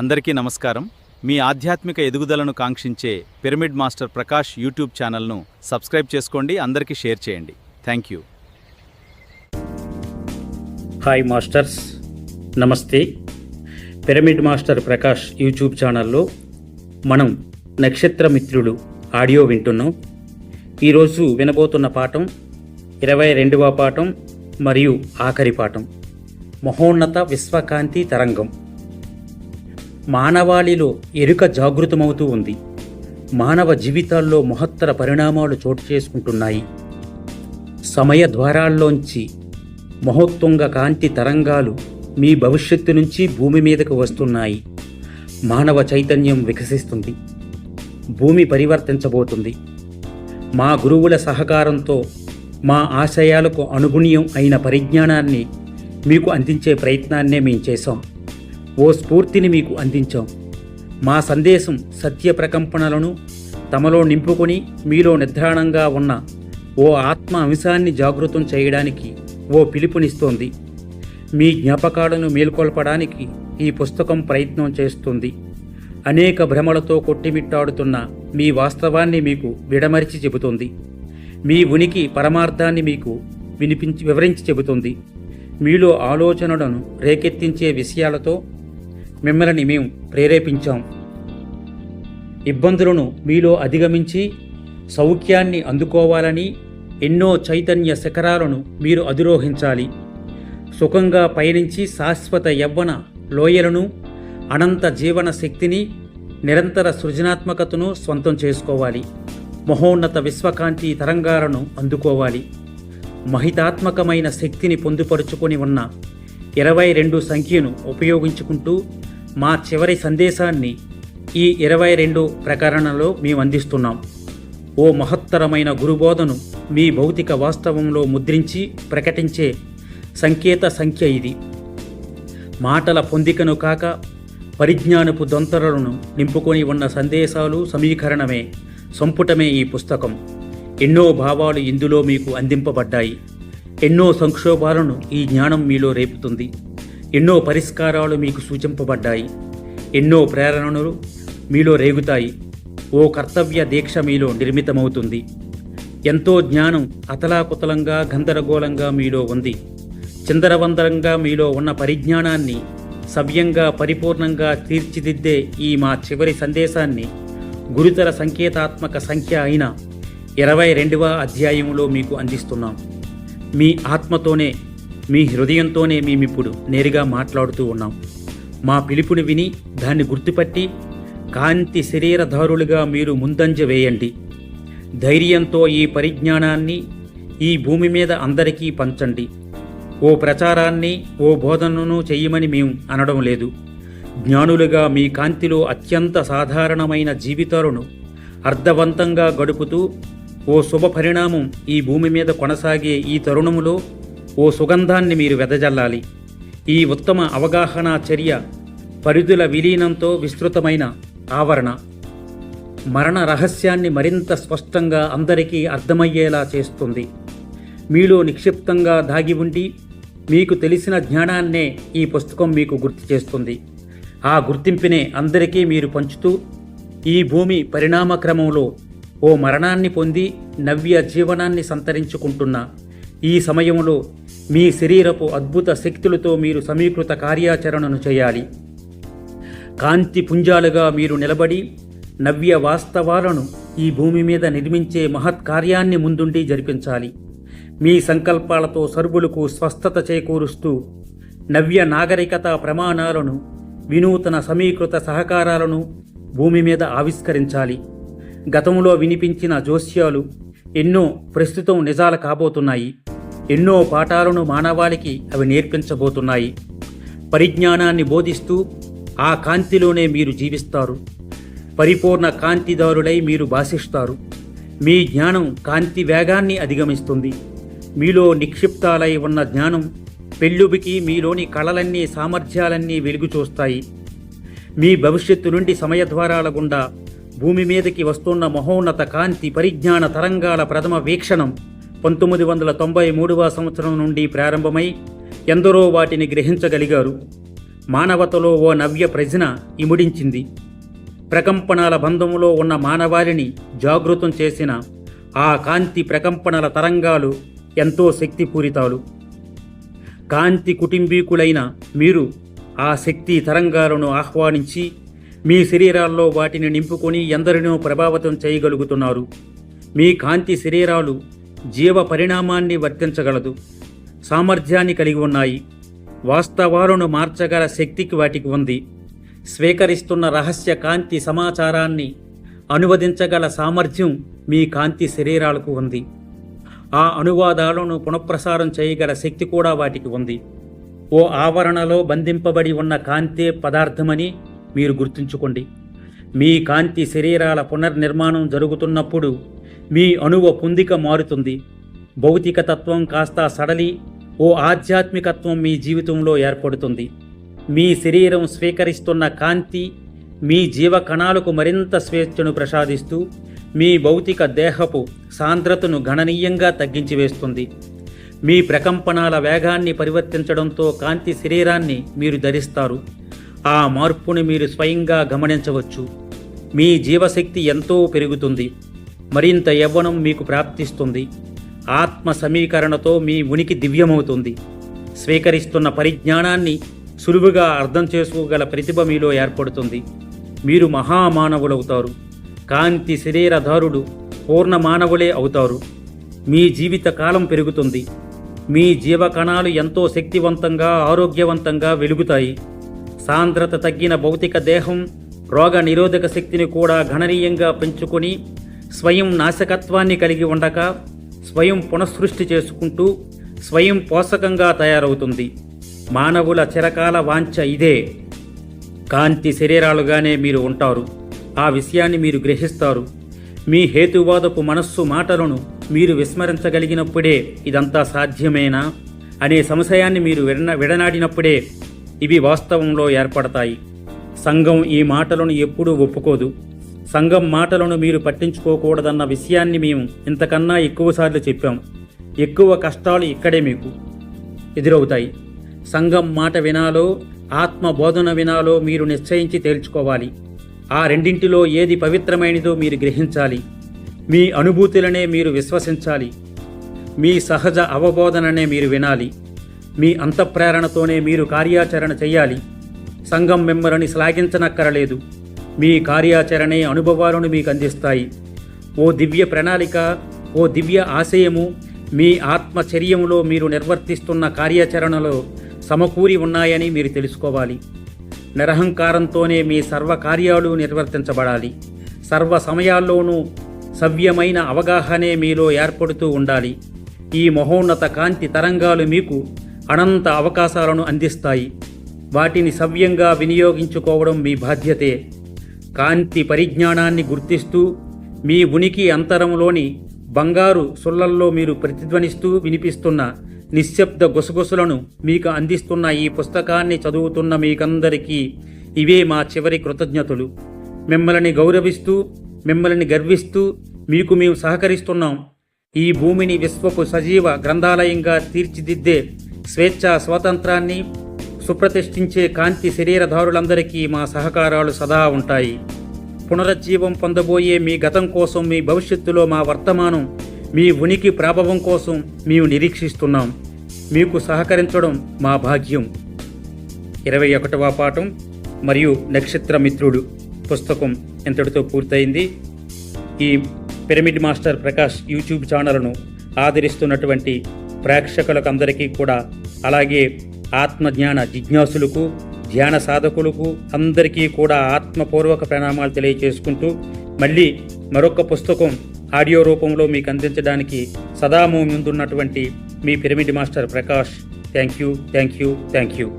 అందరికీ నమస్కారం. మీ ఆధ్యాత్మిక ఎదుగుదలను కాంక్షించే పిరమిడ్ మాస్టర్ ప్రకాష్ యూట్యూబ్ ఛానల్ను సబ్స్క్రైబ్ చేసుకోండి, అందరికీ షేర్ చేయండి. Thank you. హాయ్ మాస్టర్స్, నమస్తే. పిరమిడ్ మాస్టర్ ప్రకాష్ యూట్యూబ్ ఛానల్లో మనం నక్షత్ర మిత్రులు ఆడియో వింటున్నాం. ఈరోజు వినబోతున్న పాఠం 22వ పాఠం మరియు ఆఖరి పాఠం, మహోన్నత విశ్వకాంతి తరంగం. మానవాళిలో ఎరుక జాగృతమవుతూ ఉంది. మానవ జీవితాల్లో మహత్తర పరిణామాలు చోటు చేసుకుంటున్నాయి. సమయ ద్వారాల్లోంచి మహోత్తుంగ కాంతి తరంగాలు మీ భవిష్యత్తు నుంచి భూమి మీదకు వస్తున్నాయి. మానవ చైతన్యం వికసిస్తుంది. భూమి పరివర్తించబోతుంది. మా గురువుల సహకారంతో మా ఆశయాలకు అనుగుణ్యం అయిన పరిజ్ఞానాన్ని మీకు అందించే ప్రయత్నాన్నే మేము చేశాం. ఓ స్ఫూర్తిని మీకు అందించాం. మా సందేశం సత్య ప్రకంపనలను తమలో నింపుకొని మీలో నిద్రాణంగా ఉన్న ఓ ఆత్మ అంశాన్ని జాగృతం చేయడానికి ఓ పిలుపునిస్తోంది. మీ జ్ఞాపకాలను మేల్కొల్పడానికి ఈ పుస్తకం ప్రయత్నం చేస్తుంది. అనేక భ్రమలతో కొట్టిమిట్టాడుతున్న మీ వాస్తవాన్ని మీకు విడమరిచి చెబుతుంది. మీ ఉనికి పరమార్థాన్ని మీకు వివరించి చెబుతుంది. మీలో ఆలోచనలను రేకెత్తించే విషయాలతో మిమ్మల్ని మేము ప్రేరేపించాం. ఇబ్బందులను మీలో అధిగమించి సౌఖ్యాన్ని అందుకోవాలని ఎన్నో చైతన్య శిఖరాలను మీరు అధిరోహించాలి. సుఖంగా పయనించి శాశ్వత యవ్వన లోయలను, అనంత జీవన శక్తిని, నిరంతర సృజనాత్మకతను స్వంతం చేసుకోవాలి. మహోన్నత విశ్వకాంతి తరంగాలను అందుకోవాలి. మహితాత్మకమైన శక్తిని పొందుపరుచుకొని ఉన్న 22 సంఖ్యను ఉపయోగించుకుంటూ మా చివరి సందేశాన్ని ఈ 22 ప్రకరణలో మేము అందిస్తున్నాం. ఓ మహత్తరమైన గురుబోధను మీ భౌతిక వాస్తవంలో ముద్రించి ప్రకటించే సంకేత సంఖ్య ఇది. మాటల పొందికను కాక పరిజ్ఞానపు దొంతరలను నింపుకొని ఉన్న సందేశాలు సమీకరణమే, సంపుటమే ఈ పుస్తకం. ఎన్నో భావాలు ఇందులో మీకు అందింపబడ్డాయి. ఎన్నో సంక్షోభాలను ఈ జ్ఞానం మీలో రేపుతుంది. ఎన్నో పరిష్కారాలు మీకు సూచింపబడ్డాయి. ఎన్నో ప్రేరణలు మీలో రేగుతాయి. ఓ కర్తవ్య దీక్ష మీలో నిర్మితమవుతుంది. ఎంతో జ్ఞానం అతలాకుతలంగా, గందరగోళంగా మీలో ఉంది. చిందరవందరంగా మీలో ఉన్న పరిజ్ఞానాన్ని సవ్యంగా, పరిపూర్ణంగా తీర్చిదిద్దే ఈ మా చివరి సందేశాన్ని గురుతర సంకేతాత్మక సంఖ్య అయిన 22వ అధ్యాయంలో మీకు అందిస్తున్నాం. మీ ఆత్మతోనే, మీ హృదయంతోనే మేమిప్పుడు నేరుగా మాట్లాడుతూ ఉన్నాం. మా పిలుపుని విని దాన్ని గుర్తుపట్టి కాంతి శరీరధారులుగా మీరు ముందంజ వేయండి. ధైర్యంతో ఈ పరిజ్ఞానాన్ని ఈ భూమి మీద అందరికీ పంచండి. ఓ ప్రచారాన్ని, ఓ బోధనను చెయ్యమని మేము అనడం లేదు. జ్ఞానులుగా మీ కాంతిలో అత్యంత సాధారణమైన జీవితాలను అర్థవంతంగా గడుపుతూ ఓ శుభ పరిణామం ఈ భూమి మీద కొనసాగే ఈ తరుణములో ఓ సుగంధాన్ని మీరు వెదజల్లాలి. ఈ ఉత్తమ అవగాహన చర్య పరిధుల విలీనంతో విస్తృతమైన ఆవరణ మరణ రహస్యాన్ని మరింత స్పష్టంగా అందరికీ అర్థమయ్యేలా చేస్తుంది. మీలో నిక్షిప్తంగా దాగి ఉండి మీకు తెలిసిన జ్ఞానాన్నే ఈ పుస్తకం మీకు గుర్తు చేస్తుంది. ఆ గుర్తింపునే అందరికీ మీరు పంచుతూ ఈ భూమి పరిణామక్రమంలో ఓ మరణాన్ని పొంది నవ్య జీవనాన్ని సంతరించుకుంటున్న ఈ సమయంలో మీ శరీరపు అద్భుత శక్తులతో మీరు సమీకృత కార్యాచరణను చేయాలి. కాంతి పుంజాలుగా మీరు నిలబడి నవ్య వాస్తవాలను ఈ భూమి మీద నిర్మించే మహత్ కార్యాన్ని ముందుండి జరిపించాలి. మీ సంకల్పాలతో సర్వులకు స్వస్థత చేకూరుస్తూ నవ్య నాగరికత ప్రమాణాలను, వినూతన సమీకృత సహకారాలను భూమి మీద ఆవిష్కరించాలి. గతంలో వినిపించిన జోస్యాలు ఎన్నో ప్రస్తుతం నిజాలు కాబోతున్నాయి. ఎన్నో పాఠాలను మానవాళికి అవి నేర్పించబోతున్నాయి. పరిజ్ఞానాన్ని బోధిస్తూ ఆ కాంతిలోనే మీరు జీవిస్తారు. పరిపూర్ణ కాంతిదారులై మీరు భాషిస్తారు. మీ జ్ఞానం కాంతి వేగాన్ని అధిగమిస్తుంది. మీలో నిక్షిప్తాలై ఉన్న జ్ఞానం పెళ్ళుబికి మీలోని కళలన్నీ, సామర్థ్యాలన్నీ వెలుగు చూస్తాయి. మీ భవిష్యత్తు నుండి సమయద్వారాల గుండా భూమి మీదకి వస్తున్న మహోన్నత కాంతి పరిజ్ఞాన తరంగాల ప్రథమ వీక్షణం 1993వ సంవత్సరం నుండి ప్రారంభమై ఎందరో వాటిని గ్రహించగలిగారు. మానవతలో ఓ నవ్య ప్రజ్ఞ ఇముడించింది. ప్రకంపనల బంధములో ఉన్న మానవాళిని జాగృతం చేసిన ఆ కాంతి ప్రకంపనల తరంగాలు ఎంతో శక్తిపూరితాలు. కాంతి కుటుంబీకులైన మీరు ఆ శక్తి తరంగాలను ఆహ్వానించి మీ శరీరాల్లో వాటిని నింపుకొని ఎందరినో ప్రభావితం చేయగలుగుతున్నారు. మీ కాంతి శరీరాలు జీవ పరిణామాన్ని వర్తించగలదు, సామర్థ్యాన్ని కలిగి ఉన్నాయి. వాస్తవాలను మార్చగల శక్తికి వాటికి ఉంది. స్వీకరిస్తున్న రహస్య కాంతి సమాచారాన్ని అనువదించగల సామర్థ్యం మీ కాంతి శరీరాలకు ఉంది. ఆ అనువాదాలను పునఃప్రసారం చేయగల శక్తి కూడా వాటికి ఉంది. ఓ ఆవరణలో బంధింపబడి ఉన్న కాంతే పదార్థమని మీరు గుర్తుంచుకోండి. మీ కాంతి శరీరాల పునర్నిర్మాణం జరుగుతున్నప్పుడు మీ అణువ పొందిక మారుతుంది. భౌతిక తత్వం కాస్త సడలి ఓ ఆధ్యాత్మికత్వం మీ జీవితంలో ఏర్పడుతుంది. మీ శరీరం స్వీకరిస్తున్న కాంతి మీ జీవ కణాలకు మరింత స్వేచ్ఛను ప్రసాదిస్తూ మీ భౌతిక దేహపు సాంద్రతను గణనీయంగా తగ్గించి వేస్తుంది. మీ ప్రకంపనాల వేగాన్ని పరివర్తించడంతో కాంతి శరీరాన్ని మీరు ధరిస్తారు. ఆ మార్పును మీరు స్వయంగా గమనించవచ్చు. మీ జీవశక్తి ఎంతో పెరుగుతుంది. మరింత యవ్వనం మీకు ప్రాప్తిస్తుంది. ఆత్మ సమీకరణతో మీ ఉనికి దివ్యమవుతుంది. స్వీకరిస్తున్న పరిజ్ఞానాన్ని సులువుగా అర్థం చేసుకోగల ప్రతిభ మీలో ఏర్పడుతుంది. మీరు మహామానవులవుతారు. కాంతి శరీరధారుడు పూర్ణ మానవులే అవుతారు. మీ జీవిత కాలం పెరుగుతుంది. మీ జీవకణాలు ఎంతో శక్తివంతంగా ఆరోగ్యవంతంగా వెలుగుతాయి. సాంద్రత తగ్గిన భౌతిక దేహం రోగ నిరోధక శక్తిని కూడా గణనీయంగా పెంచుకొని స్వయం నాశకత్వాన్ని కలిగి ఉండక స్వయం పునఃసృష్టి చేసుకుంటూ స్వయం పోషకంగా తయారవుతుంది. మానవుల చిరకాల వాంఛ ఇదే. కాంతి శరీరాలుగానే మీరు ఉంటారు. ఆ విషయాన్ని మీరు గ్రహిస్తారు. మీ హేతువాదపు మనస్సు మాటలను మీరు విస్మరించగలిగినప్పుడే ఇదంతా సాధ్యమేనా అనే సంశయాన్ని మీరు విడనాడినప్పుడే ఇవి వాస్తవంలో ఏర్పడతాయి. సంఘం ఈ మాటలను ఎప్పుడూ ఒప్పుకోదు. సంఘం మాటలను మీరు పట్టించుకోకూడదన్న విషయాన్ని మేము ఇంతకన్నా ఎక్కువసార్లు చెప్పాం. ఎక్కువ కష్టాలు ఇక్కడే మీకు ఎదురవుతాయి. సంఘం మాట వినాలో ఆత్మ బోధన వినాలో మీరు నిశ్చయించి తేల్చుకోవాలి. ఆ రెండింటిలో ఏది పవిత్రమైనదో మీరు గ్రహించాలి. మీ అనుభూతులనే మీరు విశ్వసించాలి. మీ సహజ అవబోధననే మీరు వినాలి. మీ అంతఃప్రేరణతోనే మీరు కార్యాచరణ చేయాలి. సంఘం మిమ్మల్ని శ్లాఘించనక్కరలేదు. మీ కార్యాచరణే అనుభవాలను మీకు అందిస్తాయి. ఓ దివ్య ప్రణాళిక, ఓ దివ్య ఆశయము మీ ఆత్మచర్యంలో మీరు నిర్వర్తిస్తున్న కార్యాచరణలో సమకూరి ఉన్నాయని మీరు తెలుసుకోవాలి. నిరహంకారంతోనే మీ సర్వ కార్యాలు నిర్వర్తించబడాలి. సర్వ సమయాల్లోనూ సవ్యమైన అవగాహనే మీలో ఏర్పడుతూ ఉండాలి. ఈ మహోన్నత కాంతి తరంగాలు మీకు అనంత అవకాశాలను అందిస్తాయి. వాటిని సవ్యంగా వినియోగించుకోవడం మీ బాధ్యతే. కాంతి పరిజ్ఞానాన్ని గుర్తిస్తూ మీ ఉనికి అంతరంలోని బంగారు సుళ్ళల్లో మీరు ప్రతిధ్వనిస్తూ వినిపిస్తున్న నిశ్శబ్ద గుసగుసలను మీకు అందిస్తున్న ఈ పుస్తకాన్ని చదువుతున్న మీకందరికీ ఇవే మా చివరి కృతజ్ఞతలు. మిమ్మల్ని గౌరవిస్తూ మిమ్మల్ని గర్విస్తూ మీకు మేము సహకరిస్తున్నాం. ఈ భూమిని విశ్వపు సజీవ గ్రంథాలయంగా తీర్చిదిద్దే స్వేచ్ఛా స్వాతంత్రాన్ని సుప్రతిష్ఠించే కాంతి శరీరధారులందరికీ మా సహకారాలు సదా ఉంటాయి. పునరుజ్జీవం పొందబోయే మీ గతం కోసం, మీ భవిష్యత్తులో మా వర్తమానం, మీ ఉనికి ప్రాభవం కోసం మేము నిరీక్షిస్తున్నాం. మీకు సహకరించడం మా భాగ్యం. 21వ పాఠం మరియు నక్షత్రమిత్రుడు పుస్తకం ఇంతటితో పూర్తయింది. ఈ పిరమిడ్ మాస్టర్ ప్రకాష్ యూట్యూబ్ ఛానల్ను ఆదరిస్తున్నటువంటి ప్రేక్షకులకు అందరికీ కూడా, అలాగే ఆత్మజ్ఞాన జిజ్ఞాసులకు, ధ్యాన సాధకులకు అందరికీ కూడా ఆత్మపూర్వక ప్రణామాలు తెలియచేసుకుంటూ మళ్ళీ మరొక పుస్తకం ఆడియో రూపంలో మీకు అందించడానికి సదా ముందున్నటువంటి మీ pyramid master Prakash. Thank you.